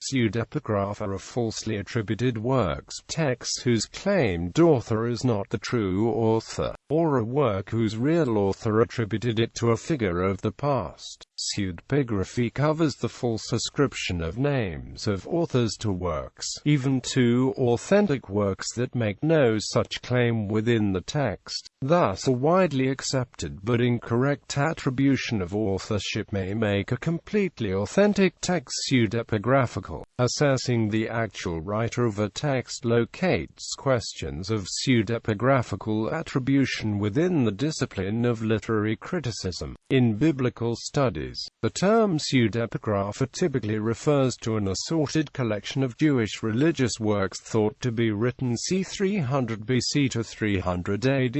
Pseudepigrapha are falsely attributed works, texts whose claimed author is not the true author, or a work whose real author attributed it to a figure of the past. Pseudepigraphy covers the false ascription of names of authors to works, even to authentic works that make no such claim within the text. Thus, a widely accepted but incorrect attribution of authorship may make a completely authentic text pseudepigraphical. Assessing the actual writer of a text locates questions of pseudepigraphical attribution within the discipline of literary criticism. In biblical studies, the term pseudepigrapha typically refers to an assorted collection of Jewish religious works thought to be written c. 300 BC to 300 AD.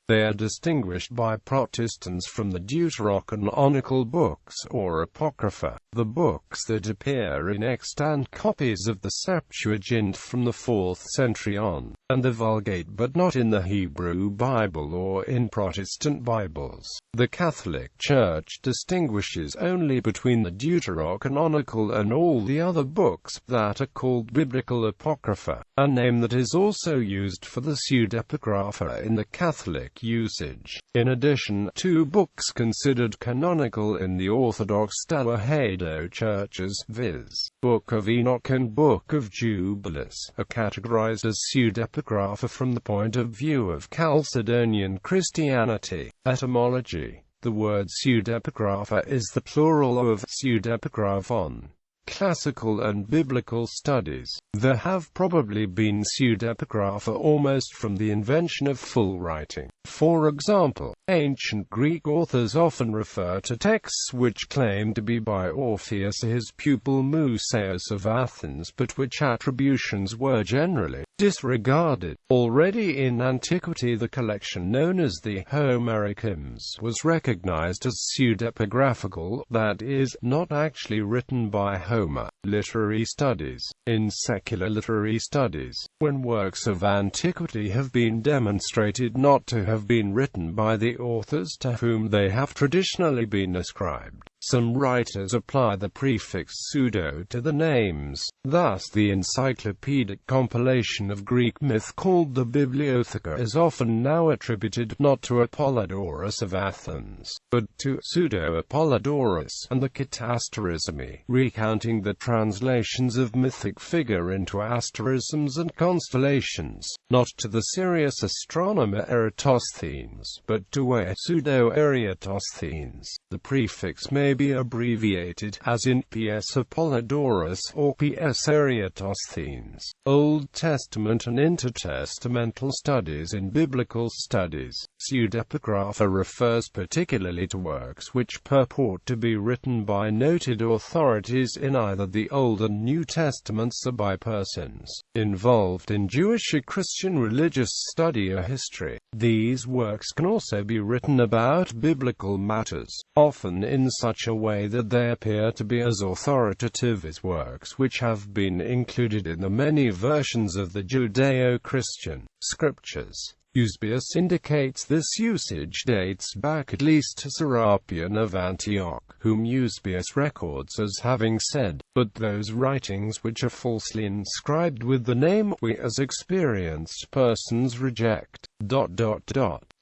They are distinguished by Protestants from the deuterocanonical books, or Apocrypha, the books that appear in extant copies of the Septuagint from the 4th century on, and the Vulgate but not in the Hebrew Bible or in Protestant Bibles. The Catholic Church distinguishes only between the deuterocanonical and all the other books that are called biblical apocrypha, a name that is also used for the pseudepigrapha in the Catholic usage. In addition, two books considered canonical in the Orthodox Tewahedo churches, viz., Book of Enoch and Book of Jubilees, are categorized as pseudepigrapha from the point of view of Chalcedonian Christianity. Etymology. The word pseudepigrapha is the plural of pseudepigraphon. Classical and biblical studies. There have probably been pseudepigrapha almost from the invention of full writing. For example, ancient Greek authors often refer to texts which claim to be by Orpheus or his pupil Musaeus of Athens, but which attributions were generally disregarded. Already in antiquity, the collection known as the Homeric hymns was recognized as pseudepigraphical, that is, not actually written by Homer. Literary studies. In secular literary studies, when works of antiquity have been demonstrated not to have been written by the authors to whom they have traditionally been ascribed, some writers apply the prefix pseudo to the names. Thus, the encyclopedic compilation of Greek myth called the Bibliotheca is often now attributed not to Apollodorus of Athens, but to Pseudo-Apollodorus, and the Catasterismi, recounting the translations of mythic figure into asterisms and constellations, not to the serious astronomer Eratosthenes, but to a pseudo-Eratosthenes. The prefix may be abbreviated, as in P.S. Apollodorus or P.S. Eratosthenes. Old Testament and intertestamental studies. In biblical studies, pseudepigrapha refers particularly to works which purport to be written by noted authorities in either the Old and New Testaments or by persons involved in Jewish or Christian religious study or history. These works can also be written about biblical matters, often in such a way that they appear to be as authoritative as works which have been included in the many versions of the Judeo-Christian scriptures. Eusebius indicates this usage dates back at least to Serapion of Antioch, whom Eusebius records as having said, "But those writings which are falsely inscribed with the name we as experienced persons reject."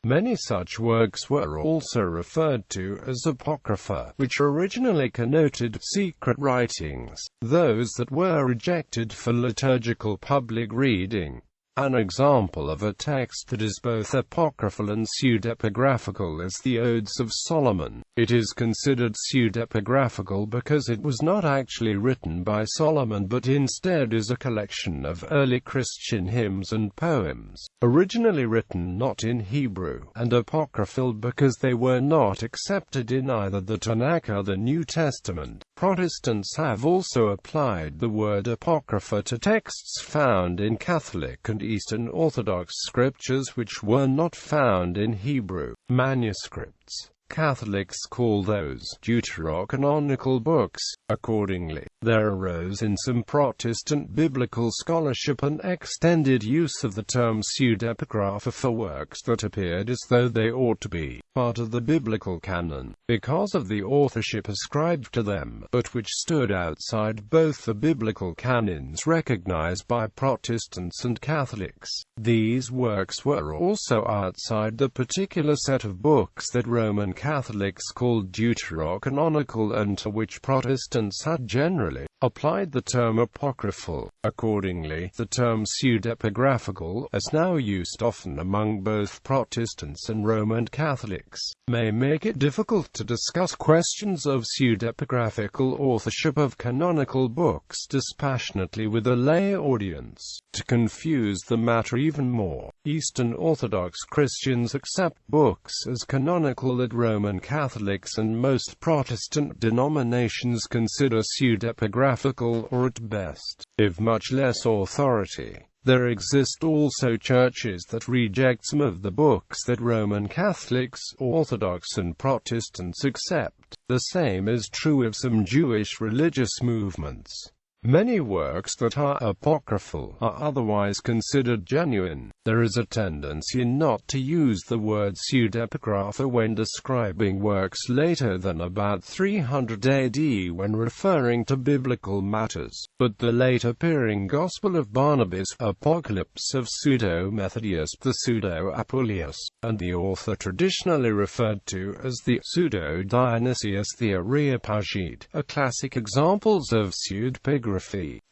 Many such works were also referred to as apocrypha, which originally connoted secret writings, those that were rejected for liturgical public reading. An example of a text that is both apocryphal and pseudepigraphical is the Odes of Solomon. It is considered pseudepigraphical because it was not actually written by Solomon but instead is a collection of early Christian hymns and poems, originally written not in Hebrew, and apocryphal because they were not accepted in either the Tanakh or the New Testament. Protestants have also applied the word apocrypha to texts found in Catholic and Eastern Orthodox scriptures which were not found in Hebrew manuscripts. Catholics call those deuterocanonical books. Accordingly, there arose in some Protestant biblical scholarship an extended use of the term pseudepigrapha for works that appeared as though they ought to be part of the biblical canon, because of the authorship ascribed to them, but which stood outside both the biblical canons recognized by Protestants and Catholics. These works were also outside the particular set of books that Roman Catholics called deuterocanonical and to which Protestants had generally applied the term apocryphal. Accordingly, the term pseudepigraphical, as now used often among both Protestants and Roman Catholics, may make it difficult to discuss questions of pseudepigraphical authorship of canonical books dispassionately with a lay audience. To confuse the matter even more, Eastern Orthodox Christians accept books as canonical that Roman Catholics and most Protestant denominations consider pseudepigraphical or at best, if much less authority. There exist also churches that reject some of the books that Roman Catholics, Orthodox and Protestants accept. The same is true of some Jewish religious movements. Many works that are apocryphal are otherwise considered genuine. There is a tendency not to use the word pseudepigrapha when describing works later than about 300 AD when referring to biblical matters, but the late-appearing Gospel of Barnabas, Apocalypse of Pseudo-Methodius, the Pseudo-Apollius, and the author traditionally referred to as the Pseudo-Dionysius the Areopagite, are classic examples of pseudepigraphy.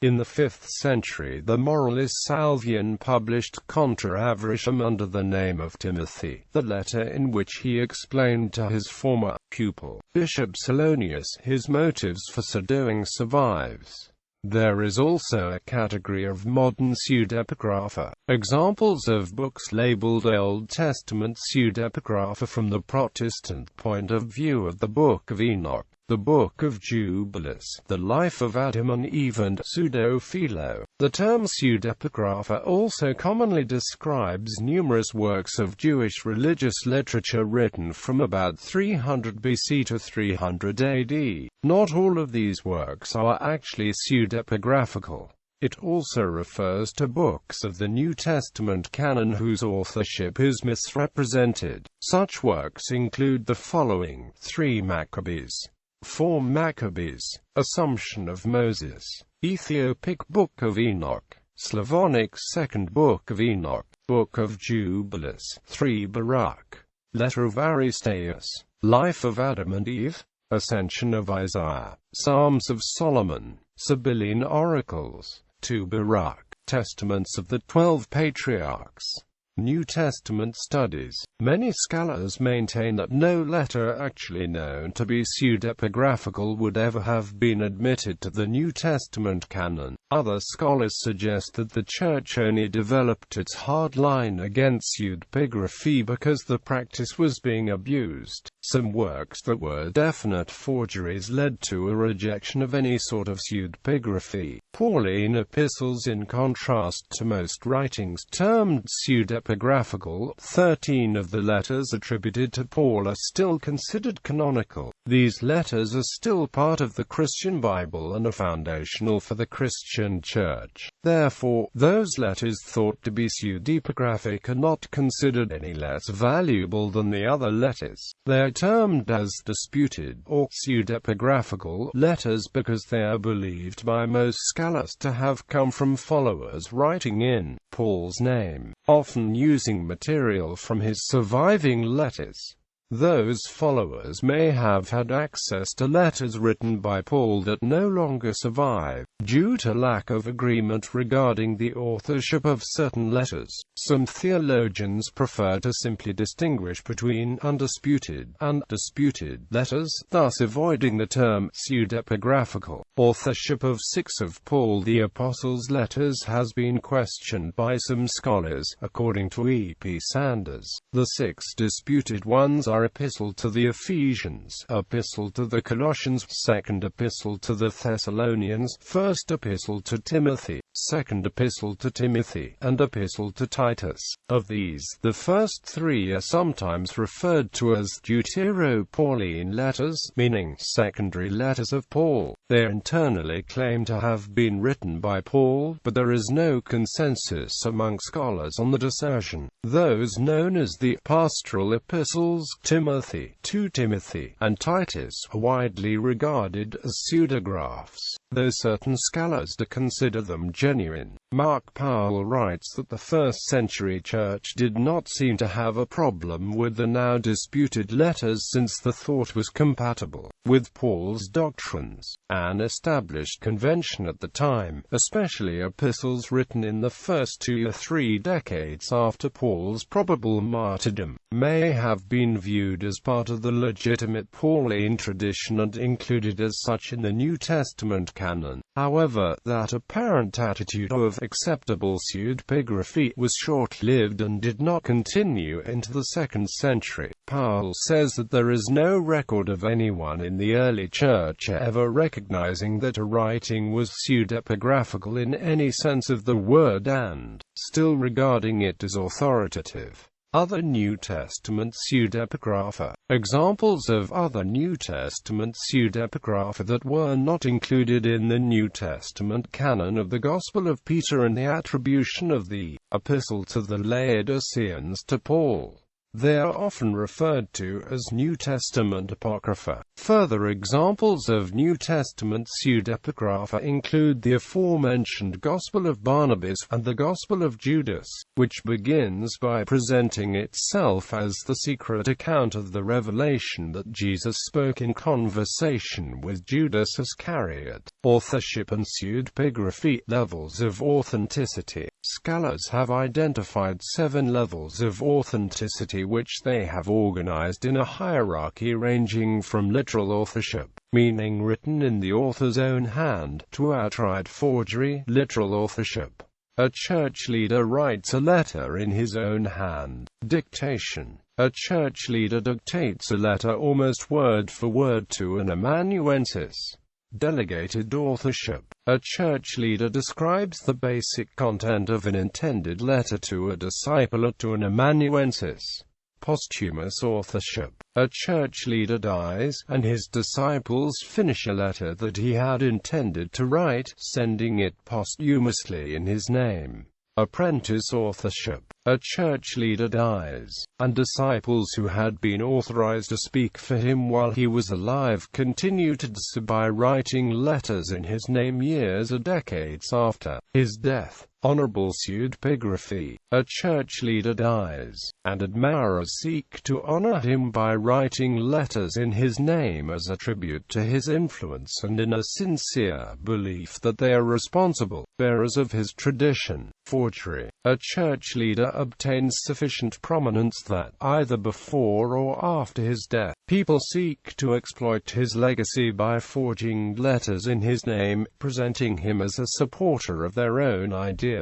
In the 5th century, the moralist Salvian published Contra Avaricium under the name of Timothy, the letter in which he explained to his former pupil, Bishop Salonius, his motives for so doing survives. There is also a category of modern pseudepigrapha. Examples of books labeled Old Testament pseudepigrapha from the Protestant point of view of the Book of Enoch, the Book of Jubilees, the Life of Adam and Eve and Pseudo-Philo. The term pseudepigrapha also commonly describes numerous works of Jewish religious literature written from about 300 BC to 300 AD. Not all of these works are actually pseudepigraphical. It also refers to books of the New Testament canon whose authorship is misrepresented. Such works include the following: 3 Maccabees, 4 Maccabees, Assumption of Moses, Ethiopic Book of Enoch, Slavonic Second Book of Enoch, Book of Jubilees, 3 Baruch, Letter of Aristeas, Life of Adam and Eve, Ascension of Isaiah, Psalms of Solomon, Sibylline Oracles, 2 Baruch, Testaments of the 12 Patriarchs. New Testament studies. Many scholars maintain that no letter actually known to be pseudepigraphical would ever have been admitted to the New Testament canon. Other scholars suggest that the Church only developed its hard line against pseudepigraphy because the practice was being abused. Some works that were definite forgeries led to a rejection of any sort of pseudepigraphy. Pauline epistles, in contrast to most writings termed pseudepigraphical, 13 of the letters attributed to Paul are still considered canonical. These letters are still part of the Christian Bible and are foundational for the Christian Church. Therefore, those letters thought to be pseudepigraphic are not considered any less valuable than the other letters. They are termed as disputed or pseudepigraphical letters because they are believed by most scholars to have come from followers writing in Paul's name, often using material from his surviving letters. Those followers may have had access to letters written by Paul that no longer survive, due to lack of agreement regarding the authorship of certain letters. Some theologians prefer to simply distinguish between undisputed and disputed letters, thus avoiding the term pseudepigraphical. Authorship of 6 of Paul the Apostle's letters has been questioned by some scholars, according to E.P. Sanders. The 6 disputed ones are Epistle to the Ephesians, Epistle to the Colossians, Second Epistle to the Thessalonians, First Epistle to Timothy, Second Epistle to Timothy, and Epistle to Titus. Of these, the first three are sometimes referred to as Deutero-Pauline letters, meaning secondary letters of Paul. They internally claim to have been written by Paul, but there is no consensus among scholars on that assertion. Those known as the pastoral epistles, Timothy, 2 Timothy, and Titus, are widely regarded as pseudegraphs, though certain scholars do consider them genuine. Mark Powell writes that the first-century church did not seem to have a problem with the now disputed letters since the thought was compatible with Paul's doctrines, an established convention at the time, especially epistles written in the first 2 or 3 decades after Paul's probable martyrdom, may have been viewed as part of the legitimate Pauline tradition and included as such in the New Testament canon. However, that apparent attitude of acceptable pseudepigraphy was short-lived and did not continue into the 2nd century. Powell says that there is no record of anyone in the early church ever recognizing that a writing was pseudepigraphical in any sense of the word and still regarding it as authoritative. Other New Testament pseudepigrapha. Examples of other New Testament pseudepigrapha that were not included in the New Testament canon of the Gospel of Peter and the attribution of the Epistle to the Laodiceans to Paul. They are often referred to as New Testament apocrypha. Further examples of New Testament pseudepigrapha include the aforementioned Gospel of Barnabas and the Gospel of Judas, which begins by presenting itself as the secret account of the revelation that Jesus spoke in conversation with Judas Iscariot. Authorship and pseudepigraphy. Levels of authenticity. Scholars have identified 7 levels of authenticity which they have organized in a hierarchy ranging from literal authorship, meaning written in the author's own hand, to outright forgery, literal authorship. A church leader writes a letter in his own hand. Dictation. A church leader dictates a letter almost word for word to an amanuensis. Delegated authorship. A church leader describes the basic content of an intended letter to a disciple or to an amanuensis. Posthumous authorship. A church leader dies, and his disciples finish a letter that he had intended to write, sending it posthumously in his name. Apprentice authorship. A church leader dies, and disciples who had been authorized to speak for him while he was alive continue to do so by writing letters in his name years or decades after his death. Honorable pseudepigraphy. A church leader dies, and admirers seek to honor him by writing letters in his name as a tribute to his influence and in a sincere belief that they are responsible bearers of his tradition. Forgery. A church leader obtains sufficient prominence that, either before or after his death, people seek to exploit his legacy by forging letters in his name, presenting him as a supporter of their own ideas.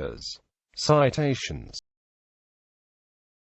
Citations.